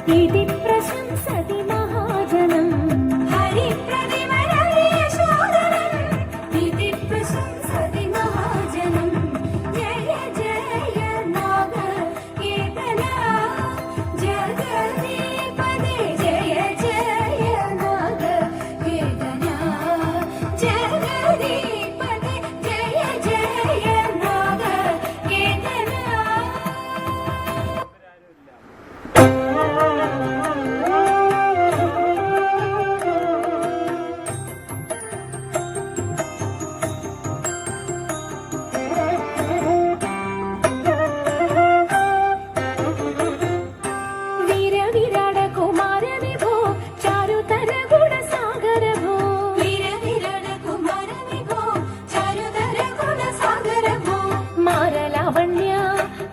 इति प्रशंसति महाजनम् हरिप्रतिमरशोदरम् इति प्रशंसति महाजनम् जय जय नाग केतना जगदीपदे जय जय नाग केतना जगदीपदे जय जय नाग केतना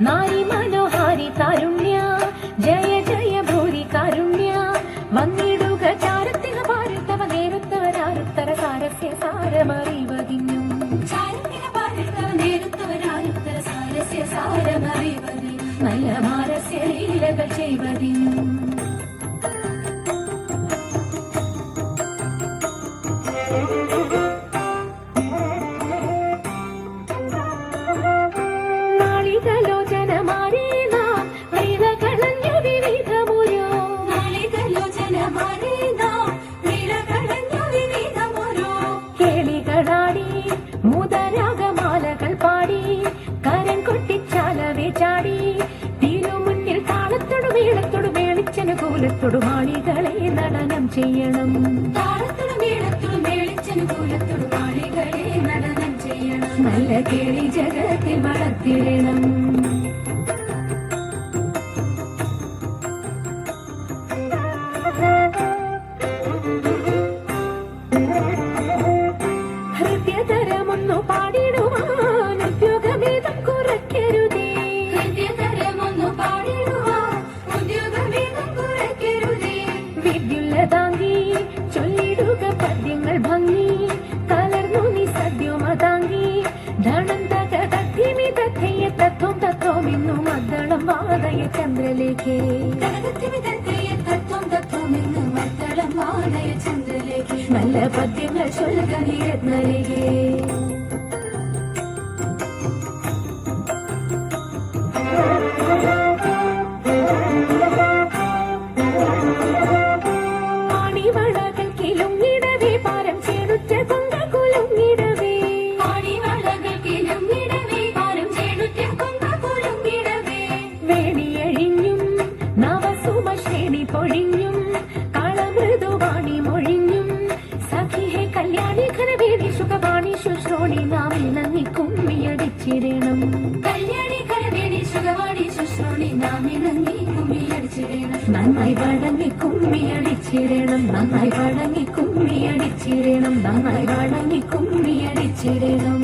नारी मनोहारी कारुण्य जय जय भूरि कारुण्य वन्निडुग चारत्तिग पारुत्तव नेरुत्तवरारुत्तर सारस्य सारमरिवदिन्नु चारत्तिग पारुत्तव नेरुत्तवरारुत्तर सारस्य सारमरिवदिन्नु നല്ല മാരസ്യ ലീലകൾ ചെയ്വതിന്നു മുതരാഗമാലകൾ പാടി കരം കൊട്ടിച്ചാലവേ ചാടി തിരുമുന്നിൽ താളത്തോടു മേളത്തോടു മേളിച്ചനുകൂലത്തോടു മാളികളെ നടനം ചെയ്യണം താളത്തോടു മേളത്തോടു മേളിച്ചനുകൂലത്തോടു മാളികളെ നടനം ചെയ്യണം നല്ല കേളി ജഗത്തിൽ വളർത്തിടണം ഹൃദയതരമൊന്നു പാടിടുവാൻ ഉദ്യോഗഭേദം കുറയ്ക്കരുതേ ഹൃദയതരമൊന്നു പാടിടുവാൻ ഉദ്യോഗഭേദം കുറയ്ക്കരുതേ വിദ്യുല്ലതാങ്കി ചൊല്ലിടുക പദ്യങ്ങൾ ഭംഗി കലർന്നു നീ സദ്യമതാങ്കി ധനം തകതത്തിമി തത്തയ്യ തത്വം തത്വമിന്നു മദ്ദളം വാദയ ചന്ദ്രലേഖേ തത്വം തത്വമിന്നു മദ്ദളം വാദയ ചന്ദ്രലേഖേ നല്ല പദ്യങ്ങൾ ചൊല്ലുക നീ രത്നലേഖേ ആണിവളകൾ കിലുങ്ങിടവേ പാരം ചേടുറ്റ കൊങ്ക കുലുങ്ങിടവേ ആണിവളകൾ കിലുങ്ങിടവേ പാരം ചേടുറ്റ കൊങ്ക കുലുങ്ങിടവേ വേണിയഴിഞ്ഞും നവസുമശ്രേണി പൊഴിഞ്ഞും കളമൃദുവാണി മൊഴിഞ്ഞും സഖിഹെ കല്യാണി ഘനവേണി സുഖവാണി ശുശ്രോണി നാം ഇണങ്ങി കുമ്മിയടിച്ചിടണം കല്യാണി ഘനവേണി സുഖവാണി ശുശ്രോണി നാം ഇണങ്ങി കുമ്മിയടിച്ചിടണം നന്നായി വഴങ്ങി കുമ്മിയടിച്ചിടണം നന്നായി വഴങ്ങി കുമ്മിയടിച്ചിടണം നന്നായി വഴങ്ങി കുമ്മിയടിച്ചിടണം